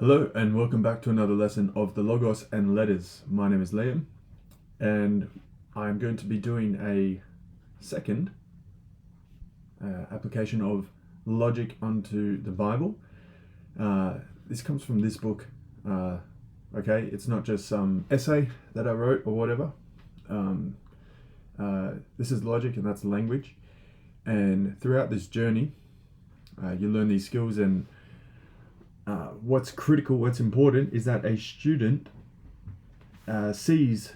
Hello and welcome back to another lesson of the Logos and Letters. My name is Liam and I'm going to be doing a second application of logic onto the Bible. This comes from this book, okay? It's not just some essay that I wrote or whatever. This is logic and that's language. And throughout this journey, you learn these skills, and what's critical, what's important is that a student sees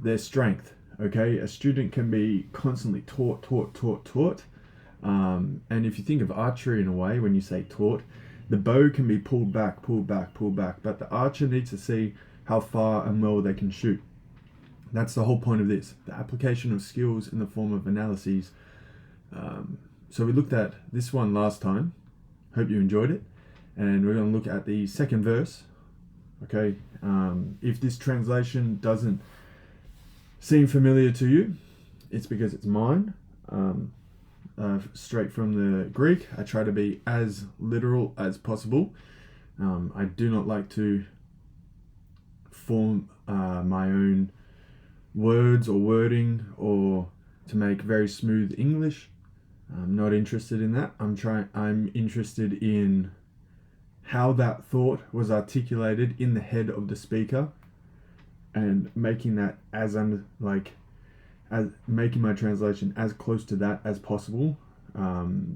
their strength. Okay, a student can be constantly taught. And if you think of archery in a way, when you say taught, the bow can be pulled back, but the archer needs to see how far and well they can shoot. That's the whole point of this, the application of skills in the form of analyses. So we looked at this one last time. Hope you enjoyed it. And we're going to look at the second verse. Okay, if this translation doesn't seem familiar to you, it's because it's mine. Straight from the Greek. I try to be as literal as possible. I do not like to form my own words or wording or to make very smooth English. I'm not interested in that. I'm interested in how that thought was articulated in the head of the speaker, and making that as making my translation as close to that as possible,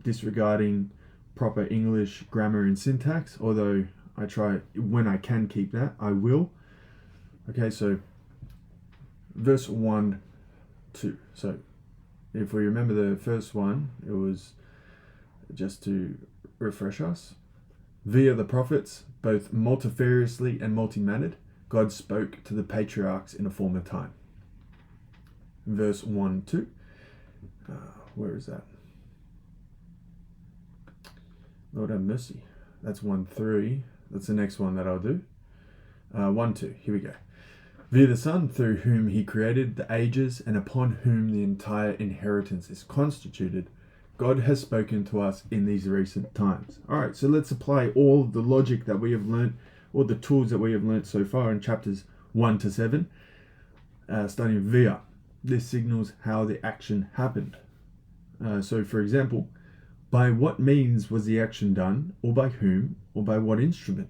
disregarding proper English grammar and syntax, although I try, when I can keep that, I will. Okay, so verse 1, 2. So if we remember the first one, it was just to refresh us. Via the prophets, both multifariously and multi-mannered, God spoke to the patriarchs in a former time. Verse 1, 2. Where is that? Lord have mercy. That's 1, 3. That's the next one that I'll do. 1, 2. Here we go. Via the Son, through whom he created the ages and upon whom the entire inheritance is constituted, God has spoken to us in these recent times. All right, so let's apply all the logic that we have learnt, all the tools that we have learnt so far in chapters 1 to 7, starting via. This signals how the action happened. So, for example, by what means was the action done, or by whom, or by what instrument?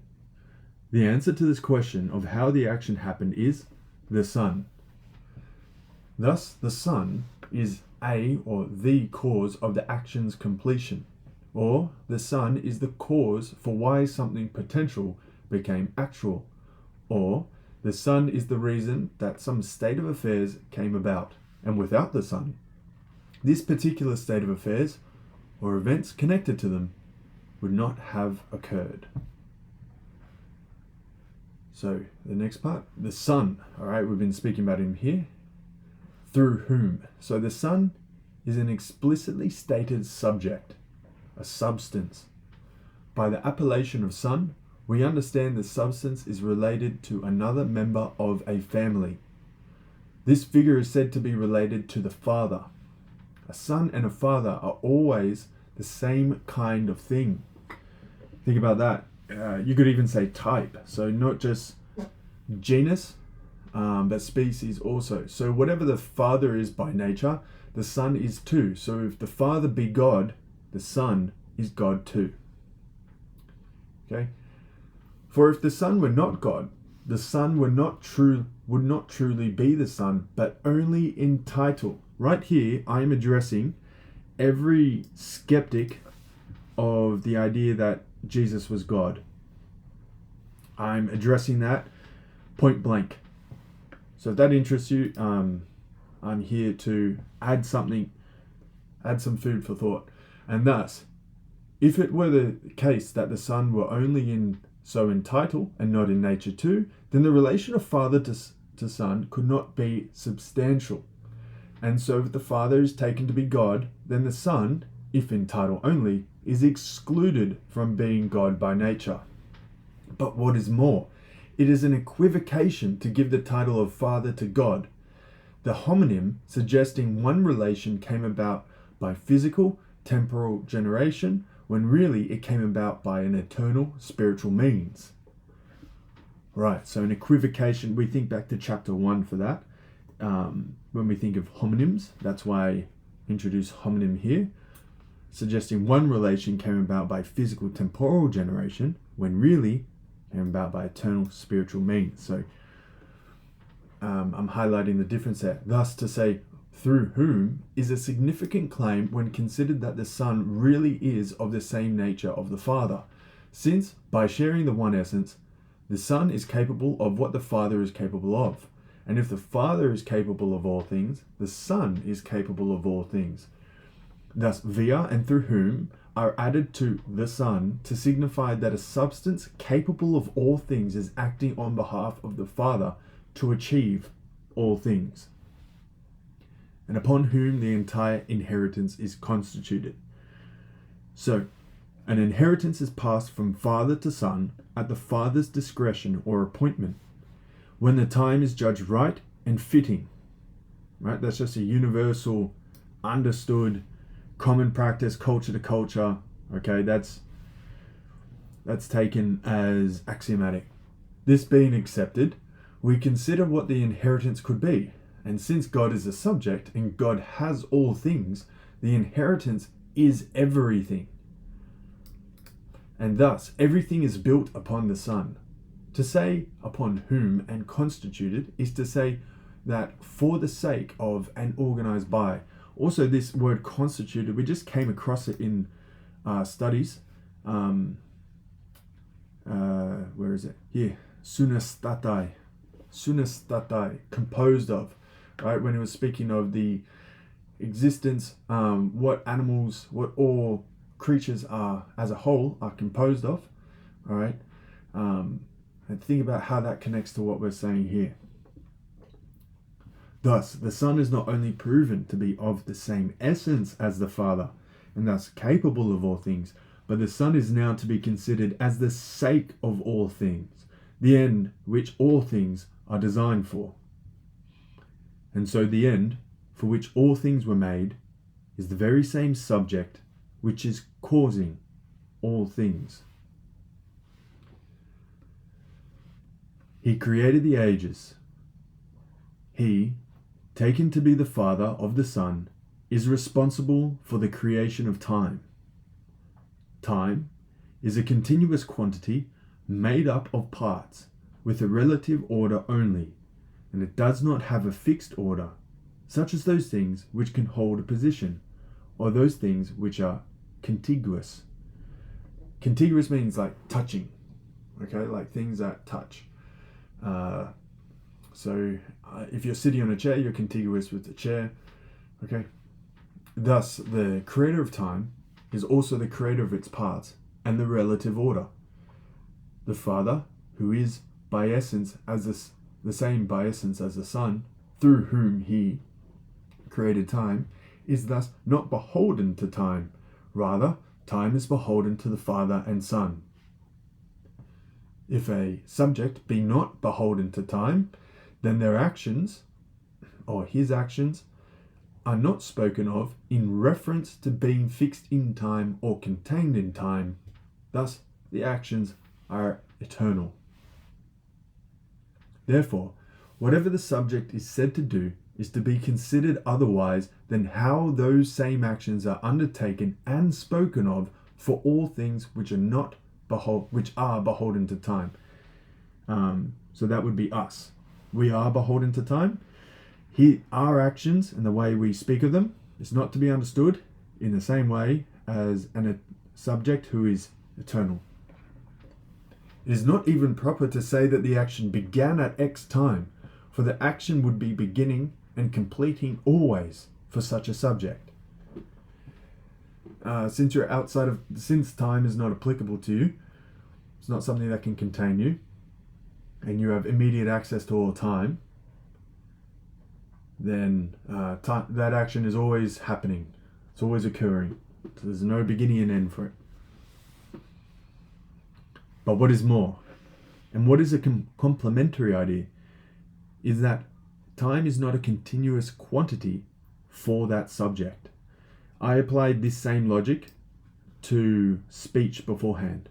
The answer to this question of how the action happened is the Son. Thus, the Son is or the cause of the action's completion, or the Son is the cause for why something potential became actual, or the Son is the reason that some state of affairs came about, and without the Son, this particular state of affairs or events connected to them would not have occurred. So the next part, the Son. All right, we've been speaking about him here. Through whom? So the Son is an explicitly stated subject, a substance. By the appellation of Son, we understand the substance is related to another member of a family. This figure is said to be related to the Father. A son and a father are always the same kind of thing. Think about that. You could even say type. So not just genus, but species also. So whatever the Father is by nature, the Son is too. So if the Father be God, the Son is God too. Okay? For if the Son were not God, the Son would not truly be the Son, but only in title. Right here, I am addressing every skeptic of the idea that Jesus was God. I'm addressing that point blank. So if that interests you, I'm here to add some food for thought. And thus, if it were the case that the Son were only in title and not in nature too, then the relation of Father to Son could not be substantial. And so if the Father is taken to be God, then the Son, if in title only, is excluded from being God by nature. But what is more, it is an equivocation to give the title of Father to God. The homonym suggesting one relation came about by physical, temporal generation, when really it came about by an eternal spiritual means. Right, so an equivocation, we think back to chapter 1 for that. When we think of homonyms, that's why I introduced homonym here, suggesting one relation came about by physical temporal generation, when really came about by eternal spiritual means. So I'm highlighting the difference there. Thus, to say through whom is a significant claim when considered that the Son really is of the same nature of the Father, since by sharing the one essence, the Son is capable of what the Father is capable of. And if the Father is capable of all things, the Son is capable of all things. Thus, via and through whom are added to the Son to signify that a substance capable of all things is acting on behalf of the Father to achieve all things, and upon whom the entire inheritance is constituted. So, an inheritance is passed from father to son at the father's discretion or appointment, when the time is judged right and fitting. Right? That's just a universal, understood, common practice, culture to culture. Okay, that's taken as axiomatic. This being accepted, we consider what the inheritance could be. And since God is a subject and God has all things, the inheritance is everything. And thus, everything is built upon the Son. To say upon whom and constituted is to say that for the sake of and organized by. Also, this word constituted, we just came across it in studies. Where is it? Here. Sunastatai, composed of. Right, when he was speaking of the existence, what animals, what all creatures are as a whole are composed of. All right, and think about how that connects to what we're saying here. Thus, the Son is not only proven to be of the same essence as the Father, and thus capable of all things, but the Son is now to be considered as the sake of all things, the end which all things are designed for. And so the end, for which all things were made, is the very same subject which is causing all things. He created the ages. He, taken to be the Father of the Son, is responsible for the creation of time. Time is a continuous quantity made up of parts with a relative order only, and it does not have a fixed order, such as those things which can hold a position, or those things which are contiguous. Contiguous means like touching, okay, like things that touch. If you're sitting on a chair, you're contiguous with the chair, okay? Thus, the creator of time is also the creator of its parts and the relative order. The Father, who is by essence as the same by essence as the Son, through whom he created time, is thus not beholden to time. Rather, time is beholden to the Father and Son. If a subject be not beholden to time, then their actions, or his actions, are not spoken of in reference to being fixed in time or contained in time. Thus, the actions are eternal. Therefore, whatever the subject is said to do is to be considered otherwise than how those same actions are undertaken and spoken of for all things which are beholden to time. So that would be us. We are beholden to time. Our actions and the way we speak of them is not to be understood in the same way as a subject who is eternal. It is not even proper to say that the action began at X time, for the action would be beginning and completing always for such a subject. Since time is not applicable to you, it's not something that can contain you, and you have immediate access to all time, then that action is always happening. It's always occurring. So there's no beginning and end for it. But what is more, and what is a complementary idea, is that time is not a continuous quantity for that subject. I applied this same logic to speech beforehand.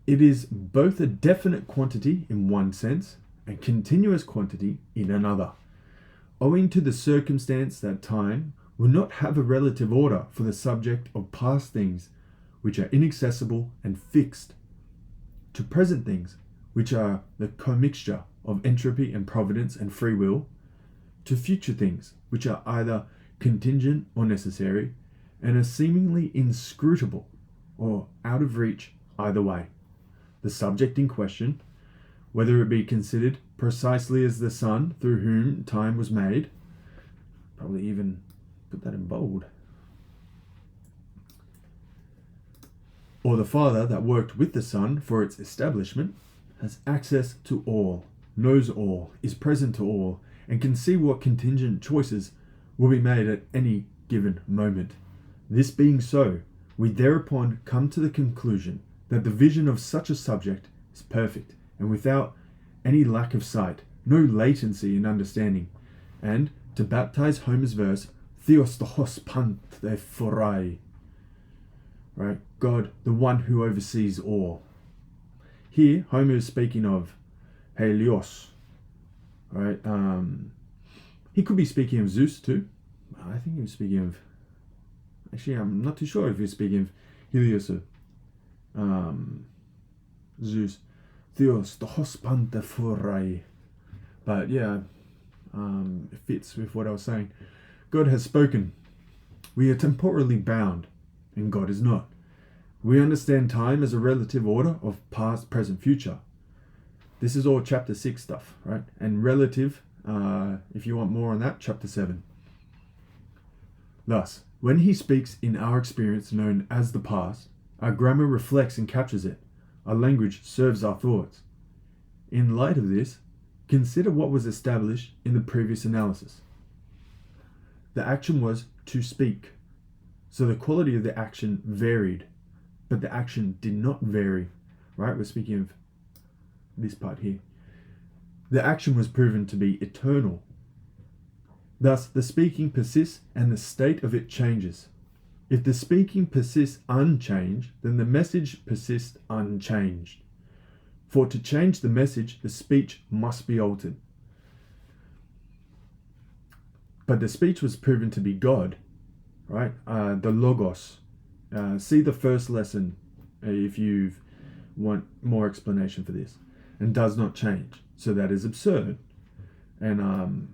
It is both a definite quantity in one sense and continuous quantity in another, owing to the circumstance that time will not have a relative order for the subject of past things which are inaccessible and fixed, to present things which are the commixture of entropy and providence and free will, to future things which are either contingent or necessary and are seemingly inscrutable or out of reach either way. The subject in question, whether it be considered precisely as the Son through whom time was made, probably even put that in bold, or the Father that worked with the Son for its establishment, has access to all, knows all, is present to all, and can see what contingent choices will be made at any given moment. This being so, we thereupon come to the conclusion that the vision of such a subject is perfect and without any lack of sight, no latency in understanding, and to baptize Homer's verse, Theos the hos panthe forai, right? God, the one who oversees all. Here, Homer is speaking of Helios, right? He could be speaking of Zeus too. I think he was speaking of, actually, I'm not too sure if he's speaking of Helios or Zeus. Theos the hos panthe forai. But yeah, it fits with what I was saying. God has spoken. We are temporally bound, and God is not. We understand time as a relative order of past, present, future. This is all chapter 6 stuff, right? And relative, if you want more on that, chapter 7. Thus, when he speaks in our experience known as the past, our grammar reflects and captures it. Our language serves our thoughts. In light of this, consider what was established in the previous analysis. The action was to speak. So the quality of the action varied, but the action did not vary, right? We're speaking of this part here. The action was proven to be eternal. Thus, the speaking persists and the state of it changes. If the speaking persists unchanged, then the message persists unchanged. For to change the message, the speech must be altered. But the speech was proven to be God, right? The Logos. See the first lesson if you want more explanation for this. And does not change. So that is absurd. And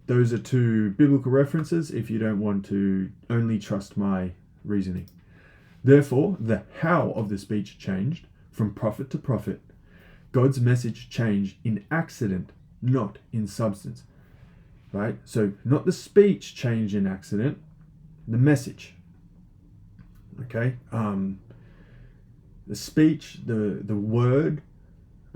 those are two biblical references if you don't want to only trust my reasoning. Therefore, the how of the speech changed from prophet to prophet. God's message changed in accident, not in substance. Right? So not the speech changed in accident, the message. Okay? The speech, the word,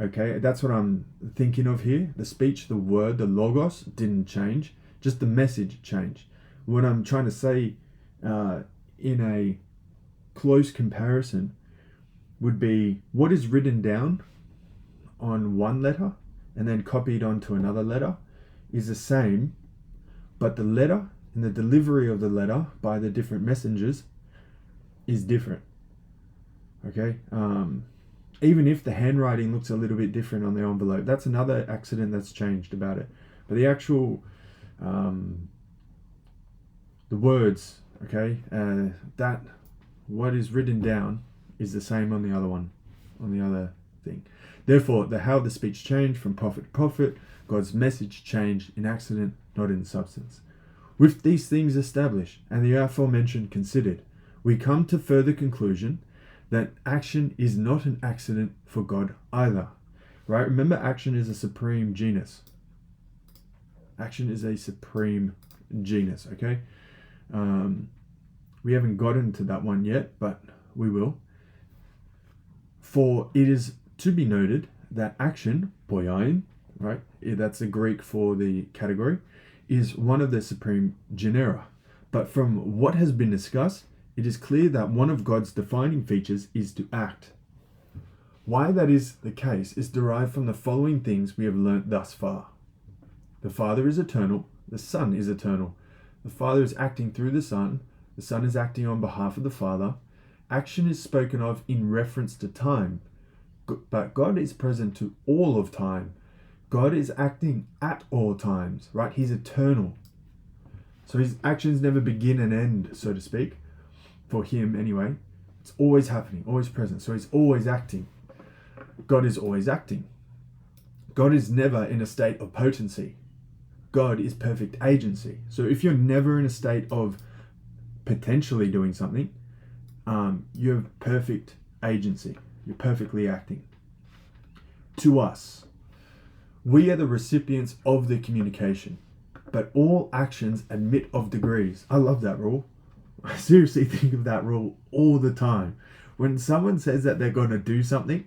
okay, that's what I'm thinking of here. The speech, the word, the logos didn't change, just the message changed. What I'm trying to say in a close comparison would be what is written down on one letter and then copied onto another letter is the same, but the letter and the delivery of the letter by the different messengers is different. Okay? Even if the handwriting looks a little bit different on the envelope, that's another accident that's changed about it. But the actual, the words, okay, that what is written down is the same on the other one, on the other thing. Therefore, the how of the speech changed from prophet to prophet, God's message changed in accident, not in substance. With these things established and the aforementioned considered, we come to further conclusion that action is not an accident for God either. Right? Remember, action is a supreme genus. Action is a supreme genus, okay? We haven't gotten to that one yet, but we will. For it is to be noted that action, poiein, right? That's the Greek for the category, is one of the supreme genera. But from what has been discussed, it is clear that one of God's defining features is to act. Why that is the case is derived from the following things we have learnt thus far. The Father is eternal, the Son is eternal. The Father is acting through the Son is acting on behalf of the Father. Action is spoken of in reference to time, but God is present to all of time. God is acting at all times, right? He's eternal. So his actions never begin and end, so to speak, for him anyway. It's always happening, always present. So he's always acting. God is always acting. God is never in a state of potency. God is perfect agency. So if you're never in a state of potentially doing something, you have perfect agency. You're perfectly acting. To us, we are the recipients of the communication, but all actions admit of degrees. I love that rule. I seriously think of that rule all the time. When someone says that they're going to do something,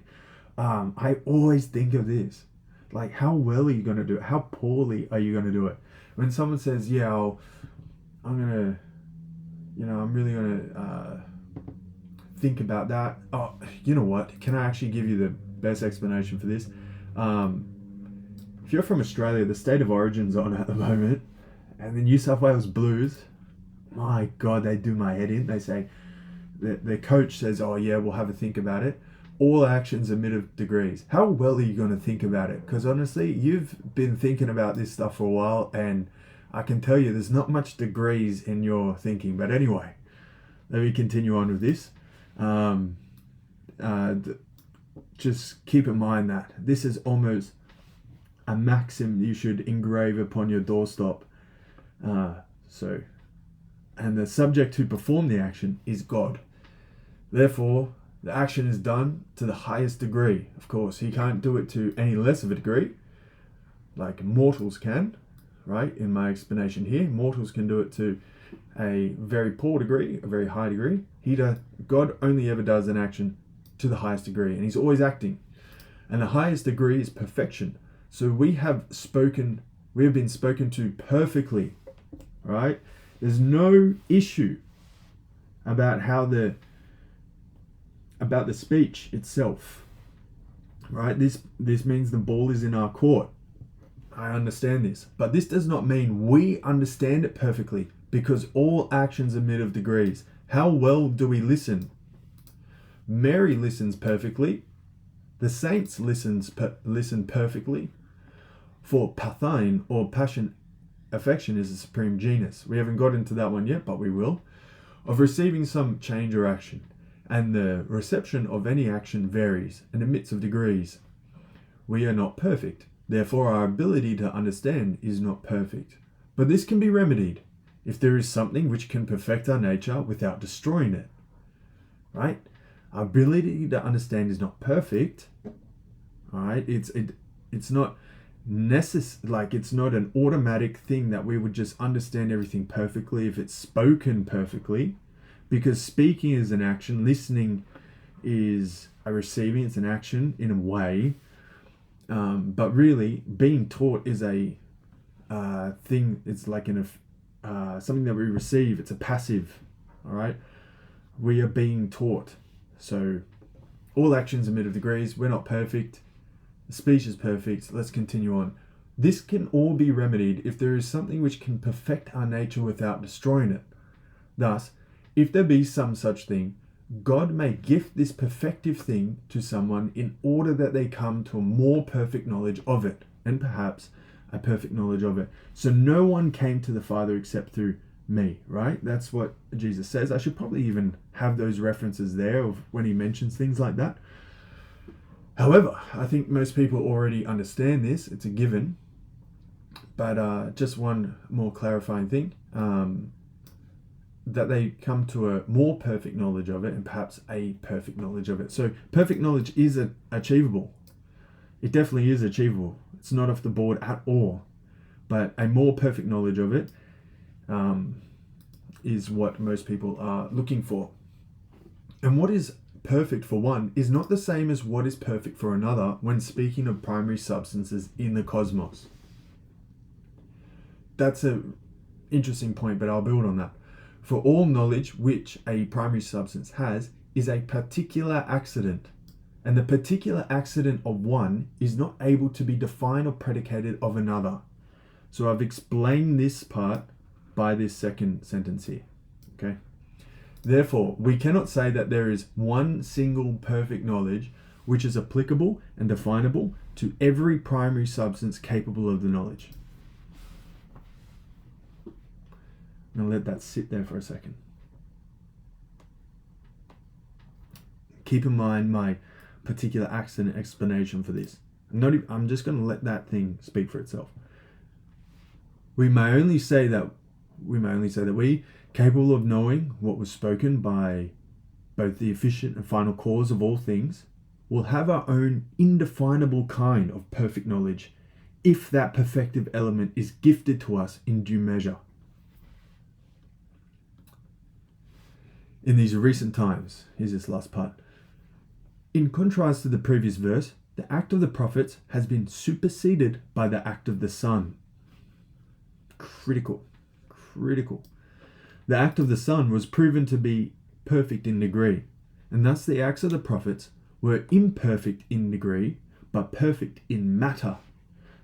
I always think of this. Like, how well are you going to do it? How poorly are you going to do it? When someone says, yeah, I'm really going to think about that. Oh, you know what? Can I actually give you the best explanation for this? If you're from Australia, the State of Origin's on at the moment, and the New South Wales Blues, my God, they do my head in. They say, the coach says, oh yeah, we'll have a think about it. All actions admit of degrees. How well are you going to think about it? Because honestly, you've been thinking about this stuff for a while, and I can tell you there's not much degrees in your thinking. But anyway, let me continue on with this. Just keep in mind that this is almost a maxim you should engrave upon your doorstop. And the subject to perform the action is God. Therefore, the action is done to the highest degree. Of course, he can't do it to any less of a degree, like mortals can, right? In my explanation here, mortals can do it to a very poor degree, a very high degree. God only ever does an action to the highest degree, and he's always acting. And the highest degree is perfection. So we have been spoken to perfectly, right? There's no issue about the speech itself, right? This means the ball is in our court. I understand this, but this does not mean we understand it perfectly, because all actions admit of degrees. How well do we listen? Mary listens perfectly. The saints listen perfectly. For pathein, or passion, affection, is the supreme genus. We haven't got into that one yet, but we will. Of receiving some change or action. And the reception of any action varies and admits of degrees. We are not perfect. Therefore, our ability to understand is not perfect. But this can be remedied if there is something which can perfect our nature without destroying it. Right? Our ability to understand is not perfect. All right? It's not it's not an automatic thing that we would just understand everything perfectly if it's spoken perfectly, because speaking is an action, listening is a receiving, it's an action in a way, but really being taught is a thing. It's like something that we receive. It's a passive. All right, we are being taught. So all actions admit of degrees. We're not perfect. The speech is perfect. Let's continue on. This can all be remedied if there is something which can perfect our nature without destroying it. Thus, if there be some such thing, God may gift this perfective thing to someone in order that they come to a more perfect knowledge of it, and perhaps a perfect knowledge of it. So no one came to the Father except through me, right? That's what Jesus says. I should probably even have those references there of when he mentions things like that. However, I think most people already understand this. It's a given. But just one more clarifying thing. That they come to a more perfect knowledge of it, and perhaps a perfect knowledge of it. So perfect knowledge is achievable. It definitely is achievable. It's not off the board at all. But a more perfect knowledge of it is what most people are looking for. And what is perfect for one is not the same as what is perfect for another when speaking of primary substances in the cosmos. That's an interesting point, but I'll build on that. For all knowledge which a primary substance has is a particular accident, and the particular accident of one is not able to be defined or predicated of another. So I've explained this part by this second sentence here. Okay. Therefore, we cannot say that there is one single perfect knowledge which is applicable and definable to every primary substance capable of the knowledge. I'm going to let that sit there for a second. Keep in mind my particular accident explanation for this. I'm just going to let that thing speak for itself. We may only say that we, capable of knowing what was spoken by both the efficient and final cause of all things, will have our own indefinable kind of perfect knowledge if that perfective element is gifted to us in due measure. In these recent times, here's this last part. In contrast to the previous verse, the act of the prophets has been superseded by the act of the Son. Critical. The act of the Son was proven to be perfect in degree, and thus the acts of the prophets were imperfect in degree, but perfect in matter.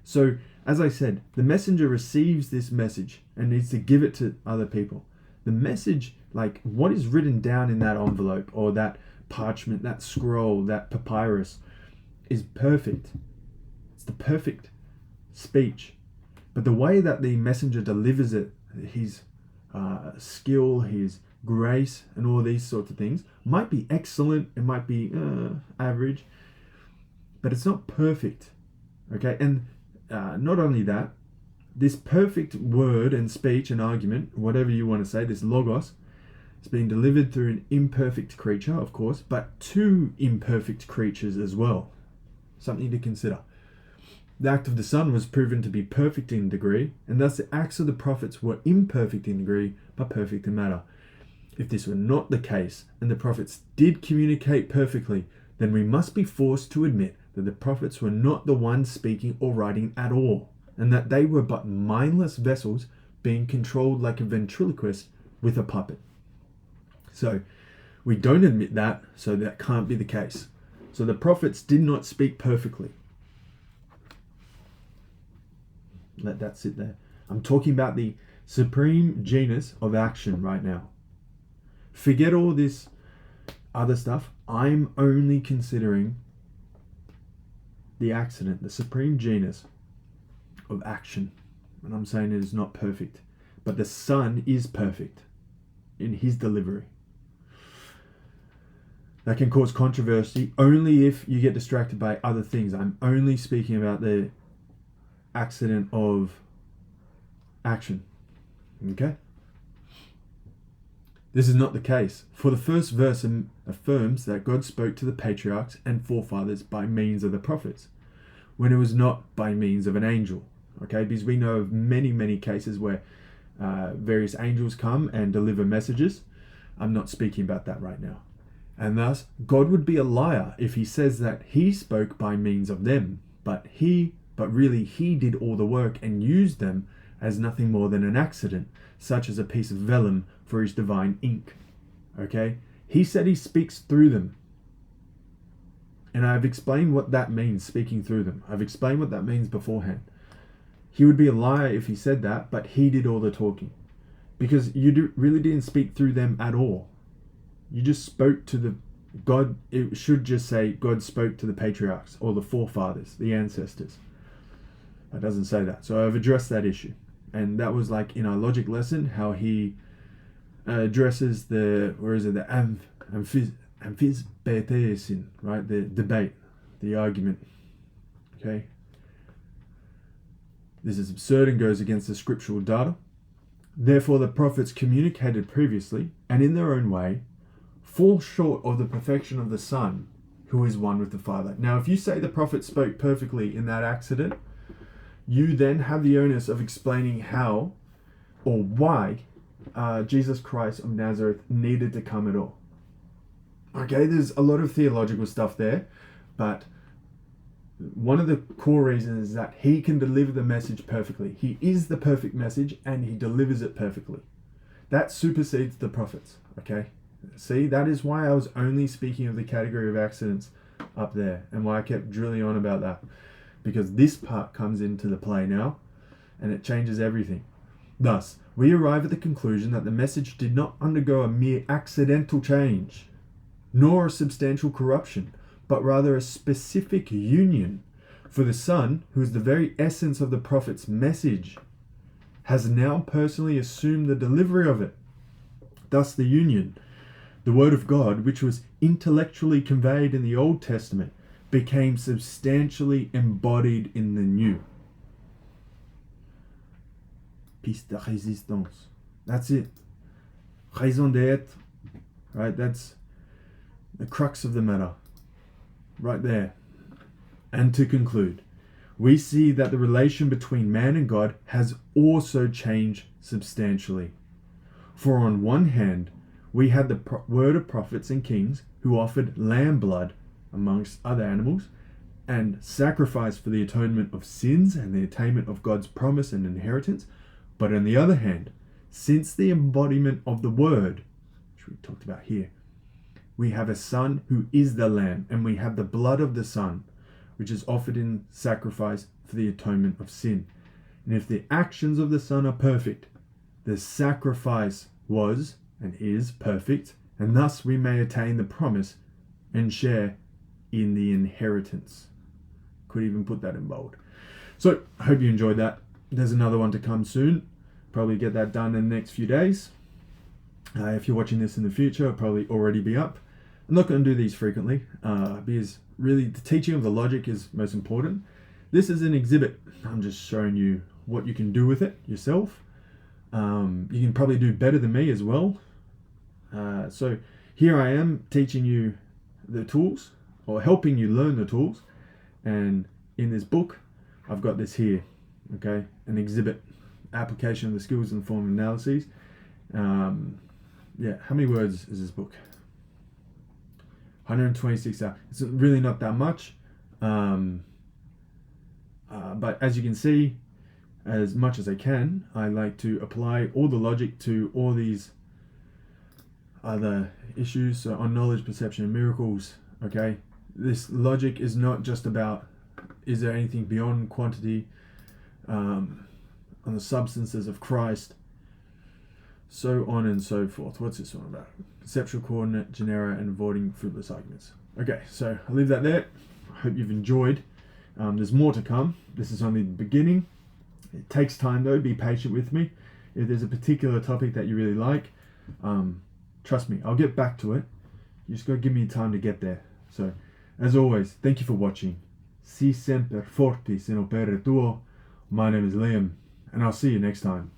So, as I said, the messenger receives this message and needs to give it to other people. The message, like what is written down in that envelope or that parchment, that scroll, that papyrus, is perfect. It's the perfect speech. But the way that the messenger delivers it, his skill, his grace, and all these sorts of things, might be excellent, it might be average, but it's not perfect. Okay, and not only that, this perfect word and speech and argument, whatever you want to say, this logos, is being delivered through an imperfect creature, of course, but two imperfect creatures as well. Something to consider. The act of the Son was proven to be perfect in degree, and thus the acts of the prophets were imperfect in degree, but perfect in matter. If this were not the case, and the prophets did communicate perfectly, then we must be forced to admit that the prophets were not the ones speaking or writing at all, and that they were but mindless vessels being controlled like a ventriloquist with a puppet. So, we don't admit that, so that can't be the case. So the prophets did not speak perfectly. Let that sit there. I'm talking about the supreme genus of action right now. Forget all this other stuff. I'm only considering the accident, the supreme genus of action. And I'm saying it is not perfect. But the Son is perfect in his delivery. That can cause controversy only if you get distracted by other things. I'm only speaking about the accident of action. Okay? This is not the case, for the first verse affirms that God spoke to the patriarchs and forefathers by means of the prophets, when it was not by means of an angel. Okay? Because we know of many cases where various angels come and deliver messages. I'm not speaking about that right now. And thus, God would be a liar if he says that he spoke by means of them, but really he did all the work and used them as nothing more than an accident, such as a piece of vellum for his divine ink. Okay? He said he speaks through them. And I've explained what that means, speaking through them. I've explained what that means beforehand. He would be a liar if he said that, but he did all the talking. Because you really didn't speak through them at all. You just spoke to the God. It should just say God spoke to the patriarchs or the forefathers, the ancestors. It doesn't say that. So I've addressed that issue. And that was like in our logic lesson, how he addresses the amphisbetesin, right? The debate, the argument. Okay? This is absurd and goes against the scriptural data. Therefore, the prophets communicated previously, and in their own way, fall short of the perfection of the Son, who is one with the Father. Now, if you say the prophet spoke perfectly in that accident, you then have the onus of explaining how or why Jesus Christ of Nazareth needed to come at all. Okay, there's a lot of theological stuff there, but one of the core reasons is that he can deliver the message perfectly. He is the perfect message and he delivers it perfectly. That supersedes the prophets, okay? See, that is why I was only speaking of the category of accidents up there and why I kept drilling on about that. Because this part comes into the play now and it changes everything. Thus, we arrive at the conclusion that the message did not undergo a mere accidental change, nor a substantial corruption, but rather a specific union. For the Son, who is the very essence of the prophet's message, has now personally assumed the delivery of it. Thus the union, the word of God, which was intellectually conveyed in the Old Testament, became substantially embodied in the New. Piece de résistance. That's it. Raison d'être. Right, that's the crux of the matter. Right there. And to conclude, we see that the relation between man and God has also changed substantially. For on one hand, we had the word of prophets and kings who offered lamb blood, amongst other animals, and sacrifice for the atonement of sins and the attainment of God's promise and inheritance. But on the other hand, since the embodiment of the word, which we talked about here, we have a Son who is the Lamb, and we have the blood of the Son, which is offered in sacrifice for the atonement of sin. And if the actions of the Son are perfect, the sacrifice was and is perfect, and thus we may attain the promise and share in the inheritance. Could even put that in bold. So, I hope you enjoyed that. There's another one to come soon. Probably get that done in the next few days. If you're watching this in the future, it'll probably already be up. I'm not going to do these frequently because really the teaching of the logic is most important. This is an exhibit. I'm just showing you what you can do with it yourself. You can probably do better than me as well. So here I am teaching you the tools, or helping you learn the tools. And in this book, I've got this here, okay? An exhibit, application of the skills and form of analyses. Yeah, how many words is this book? 126 hours. It's really not that much. But as you can see, as much as I can, I like to apply all the logic to all these other issues. So on knowledge, perception, and miracles, okay? This logic is not just about, is there anything beyond quantity, on the substances of Christ, so on and so forth. What's this one about? Conceptual coordinate, genera, and avoiding fruitless arguments. Okay, so I'll leave that there. I hope you've enjoyed. There's more to come. This is only the beginning. It takes time though. Be patient with me. If there's a particular topic that you really like, trust me, I'll get back to it. You just got to give me time to get there. So, as always, thank you for watching. Si semper fortis in opere tuo. My name is Liam, and I'll see you next time.